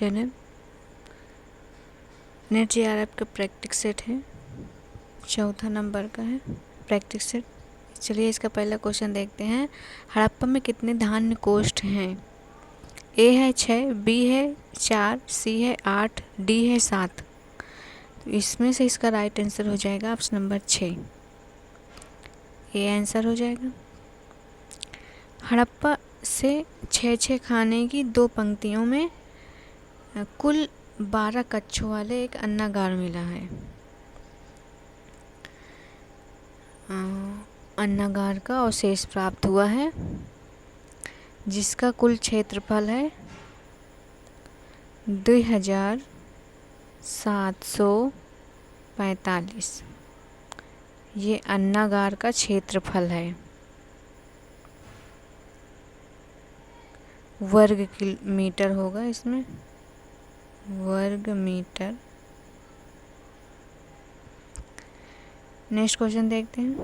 Question है, net JRF का practice set है, 4 नंबर का है प्रैक्टिस सेट। चलिए इसका पहला क्वेश्चन देखते हैं। हड़प्पा में कितने धान्य कोष्ठ हैं? ए है 6, बी है 4, सी है 8, डी है 7। तो इसमें से इसका राइट आंसर हो जाएगा ऑप्शन नंबर 6, ए आंसर हो जाएगा। हड़प्पा से 6 खाने की 2 पंक्तियों में कुल 12 कक्षों वाले एक अन्नागार मिला है। अन्नागार का अवशेष प्राप्त हुआ है जिसका कुल क्षेत्रफल है 2745। ये अन्नागार का क्षेत्रफल है, वर्ग किलोमीटर होगा इसमें, वर्ग मीटर। नेक्स्ट क्वेश्चन देखते हैं।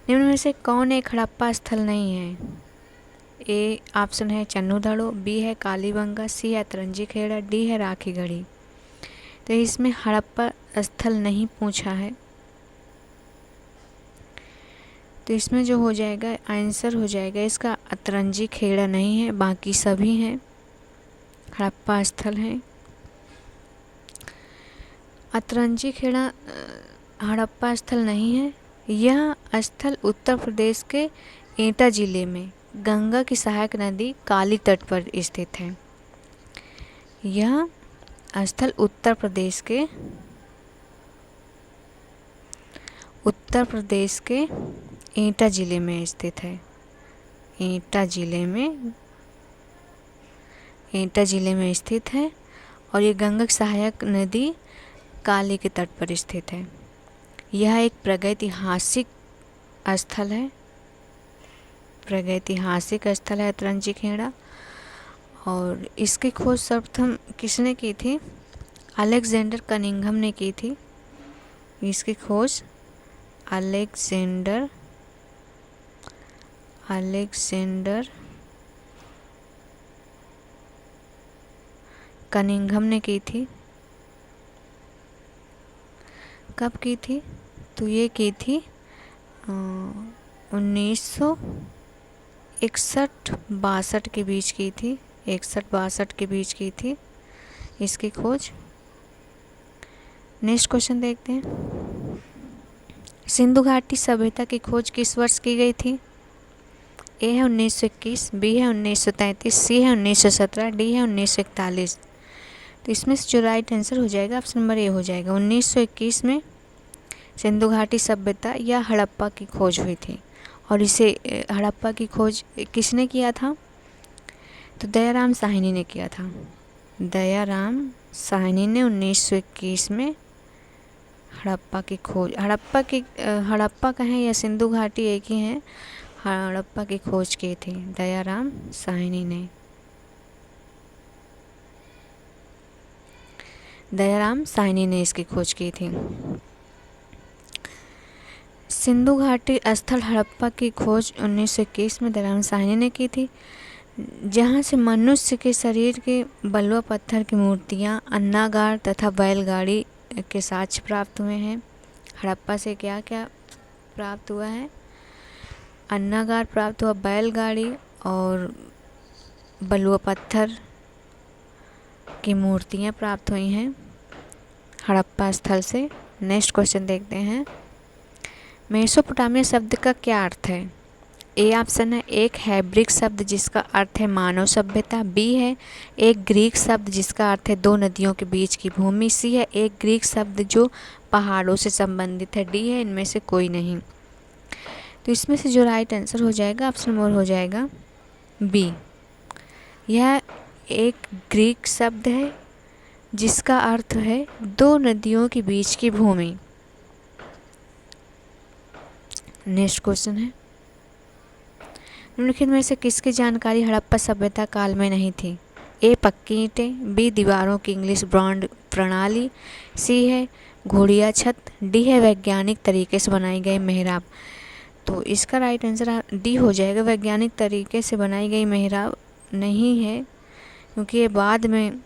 निम्न में से कौन एक हड़प्पा स्थल नहीं है? ए ऑप्शन है चन्नूधड़ो, बी है कालीबंगा, सी है अतरंजी खेड़ा, डी है राखीगढ़ी। तो इसमें हड़प्पा स्थल नहीं पूछा है, तो इसमें जो हो जाएगा आंसर हो जाएगा इसका अतरंजी खेड़ा नहीं है, बाकी सभी हैं हड़प्पा स्थल हैं। अतरंजी खेड़ा हड़प्पा स्थल नहीं है। यह स्थल उत्तर प्रदेश के एटा जिले में गंगा की सहायक नदी काली तट पर स्थित है। यह स्थल उत्तर प्रदेश के एटा जिले में स्थित है। एटा जिले में स्थित है और ये गंगा की सहायक नदी काली के तट पर स्थित है। यह एक प्रागैतिहासिक स्थल है, अतरंजी खेड़ा। और इसकी खोज सर्वप्रथम किसने की थी? अलेक्जेंडर कनिंघम ने की थी। इसकी खोज अलेक्जेंडर कनिंघम ने की थी। कब की थी? तो ये की थी 1961-62 के बीच की थी, 61-62 के बीच की थी इसकी खोज। नेक्स्ट क्वेश्चन देखते हैं। सिंधु घाटी सभ्यता की खोज किस वर्ष की गई थी? ए है 1921, बी है 1933, सी है 1917, डी है 1941। तो इसमें से जो राइट आंसर हो जाएगा ऑप्शन नंबर ए हो जाएगा। 1921 में सिंधु घाटी सभ्यता या हड़प्पा की खोज हुई थी। और इसे हड़प्पा की खोज किसने किया था? तो दयाराम साहनी ने किया था। दयाराम साहनी ने 1921 में हड़प्पा की खोज, हड़प्पा कहें या सिंधु घाटी एक ही है, हड़प्पा की खोज की थी दयाराम साहनी ने। इसकी खोज की थी। सिंधु घाटी स्थल हड़प्पा की खोज 1921 में दयाराम साहनी ने की थी, जहां से मनुष्य के शरीर के बलुआ पत्थर की मूर्तियां, अन्नागार तथा बैलगाड़ी के साक्ष्य प्राप्त हुए हैं। हड़प्पा से क्या क्या प्राप्त हुआ है? अन्नागार प्राप्त हुआ, बैलगाड़ी और बलुआ पत्थर की मूर्तियां प्राप्त हुई हैं हड़प्पा स्थल से। नेक्स्ट क्वेश्चन देखते हैं। मेसोपोटामिया शब्द का क्या अर्थ है? ए ऑप्शन है एक हैब्रिक शब्द जिसका अर्थ है मानव सभ्यता, बी है एक ग्रीक शब्द जिसका अर्थ है 2 नदियों के बीच की भूमि, सी है एक ग्रीक शब्द जो पहाड़ों से संबंधित है, डी है इनमें से कोई नहीं। तो इसमें से जो राइट आंसर हो जाएगा ऑप्शन नंबर हो जाएगा बी। यह एक ग्रीक शब्द है जिसका अर्थ है 2 नदियों के बीच की भूमि। नेक्स्ट क्वेश्चन है। निम्नलिखित में से किसकी जानकारी हड़प्पा सभ्यता काल में नहीं थी? ए पक्की ईंटें, बी दीवारों की इंग्लिश ब्रॉन्ड प्रणाली, सी है घोड़िया छत, डी है वैज्ञानिक तरीके से बनाई गई मेहराब। तो इसका राइट आंसर डी हो जाएगा। वैज्ञानिक तरीके से बनाई गई मेहराब नहीं है, क्योंकि ये बाद में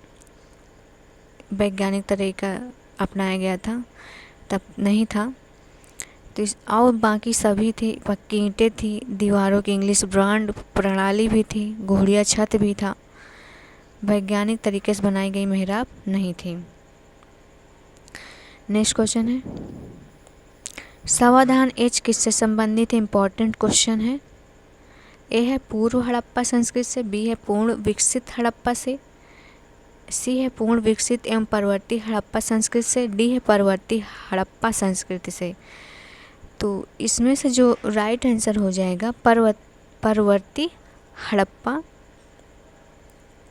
वैज्ञानिक तरीका अपनाया गया था, तब नहीं था। तो और बाकी सभी थे, पक्की ईंटें थी, दीवारों की इंग्लिश ब्रांड प्रणाली भी थी, घोड़िया छत भी था। वैज्ञानिक तरीके से बनाई गई मेहराब नहीं थी। नेक्स्ट क्वेश्चन है, सावधान एच किससे संबंधित है? इम्पॉर्टेंट क्वेश्चन है। ए है पूर्व हड़प्पा संस्कृति से, बी है पूर्ण विकसित हड़प्पा से, सी है पूर्ण विकसित एवं परवर्ती हड़प्पा संस्कृति से, डी है परवर्ती हड़प्पा संस्कृति से। तो इसमें से जो राइट आंसर हो जाएगा परवर्ती हड़प्पा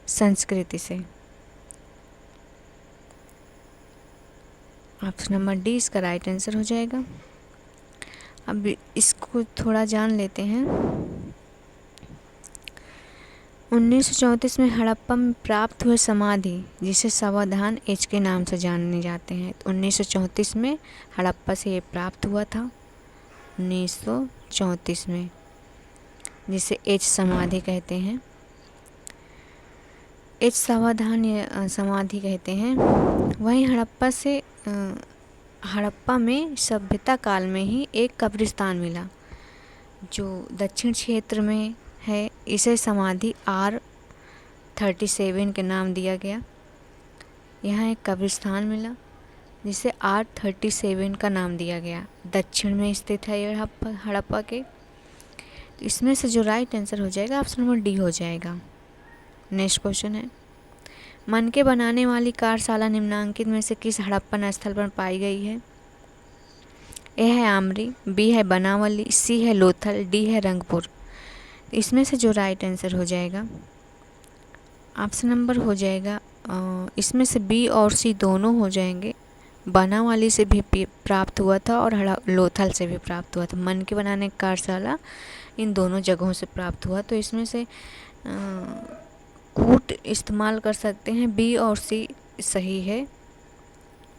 संस्कृति से। ऑप्शन नंबर डी इसका राइट आंसर हो जाएगा। अब इसको थोड़ा जान लेते हैं। 1934 में हड़प्पा में प्राप्त हुए समाधि जिसे सावधान एच के नाम से जाने जाते हैं। 1934 में हड़प्पा से ये प्राप्त हुआ था, 1934 में, जिसे एच समाधि कहते हैं, एच सावधान समाधि कहते हैं। वहीं हड़प्पा में सभ्यता काल में ही एक कब्रिस्तान मिला जो दक्षिण क्षेत्र में है। इसे समाधि R37 के नाम दिया गया। यहाँ एक कब्रिस्तान मिला जिसे R37 का नाम दिया गया। दक्षिण में स्थित है ये हड़प्पा के। तो इसमें से जो राइट आंसर हो जाएगा ऑप्शन नंबर डी हो जाएगा। नेक्स्ट क्वेश्चन है, मनके बनाने वाली कार्यशाला निम्नांकित में से किस हड़प्पन स्थल पर पाई गई है? ए है आमरी, बी है बनावली, सी है लोथल, डी है रंगपुर। इसमें से जो राइट आंसर हो जाएगा ऑप्शन नंबर हो जाएगा, इसमें से बी और सी दोनों हो जाएंगे। बनावाली से भी प्राप्त हुआ था और लोथल से भी प्राप्त हुआ था। मन के बनाने की कार्यशाला इन दोनों जगहों से प्राप्त हुआ। तो इसमें से कूट इस्तेमाल कर सकते हैं। बी और सी सही है,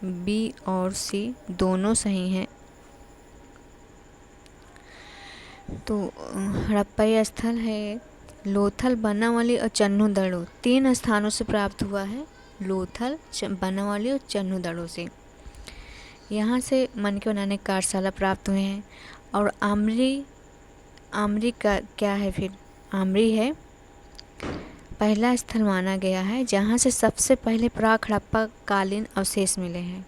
बी और सी दोनों सही हैं। तो हड़प्पा स्थल है लोथल, बनावाली और चन्नूदड़ो, 3 स्थानों से प्राप्त हुआ है। लोथल, बनावाली और चन्नूदड़ो से यहाँ से मन के बनाने की कार्यशाला प्राप्त हुए हैं। और आमरी का क्या है फिर? आमरी है पहला स्थल माना गया है जहाँ से सबसे पहले प्राक हड़प्पा कालीन अवशेष मिले हैं।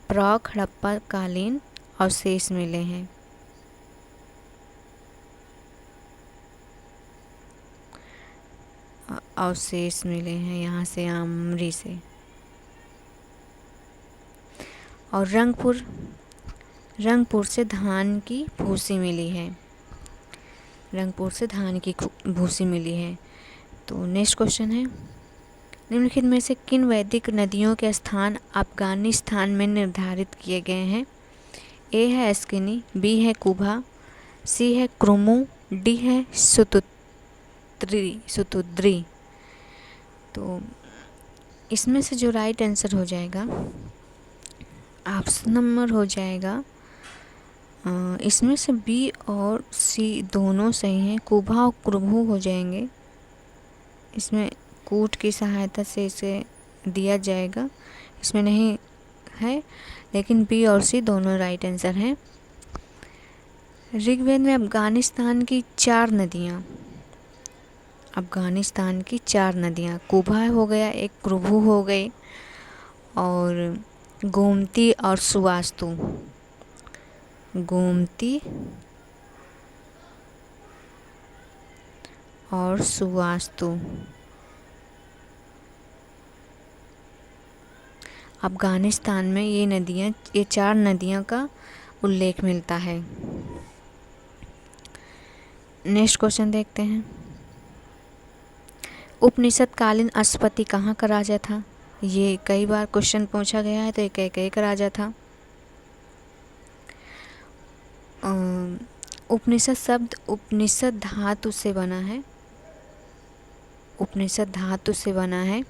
प्राक हड़प्पा कालीन अवशेष मिले हैं। अवशेष मिले हैं यहाँ से आमरी से। और रंगपुर से धान की भूसी मिली है। रंगपुर से धान की भूसी मिली है। तो नेक्स्ट क्वेश्चन है, निम्नलिखित में से किन वैदिक नदियों के स्थान अफगानिस्तान में निर्धारित किए गए हैं? ए है अस्किनी, बी है कुभा, सी है क्रुमु, डी है सुतुद्री। तो इसमें से जो राइट आंसर हो जाएगा ऑप्शन नंबर हो जाएगा, इसमें से बी और सी दोनों सही हैं। कुभा और क्रुमु हो जाएंगे। इसमें कूट की सहायता से इसे दिया जाएगा, इसमें नहीं है, लेकिन बी और सी दोनों राइट आंसर हैं। ऋग्वेद में अफगानिस्तान की 4 नदियाँ, कुभा हो गया, एक क्रुभु हो गई, और गोमती और सुवास्तु। गोमती और सुवास्तु अफगानिस्तान में ये 4 नदियाँ का उल्लेख मिलता है। नेक्स्ट क्वेश्चन देखते हैं, उपनिषद कालीन अश्वपति कहाँ का राजा था? ये कई बार क्वेश्चन पूछा गया है। तो ये कैकेयी का राजा था। उपनिषद शब्द उपनिषद धातु से बना है। उपनिषद धातु से बना है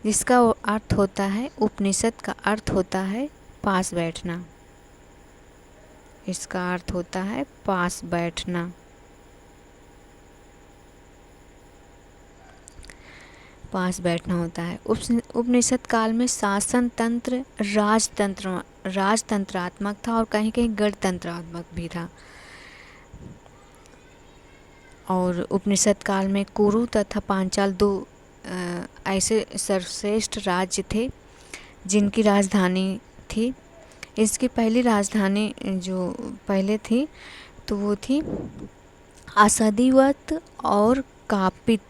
जिसका अर्थ होता है, उपनिषद का अर्थ होता है पास बैठना। इसका अर्थ होता है पास बैठना। पास बैठना होता है। उपनिषद काल में शासन तंत्र राजतंत्रात्मक था और कहीं कहीं गणतंत्रात्मक भी था। और उपनिषद काल में कुरु तथा पांचाल दो ऐसे सर्वश्रेष्ठ राज्य थे जिनकी राजधानी थी। इसकी पहली राजधानी जो पहले थी तो वो थी असदिवत और कापित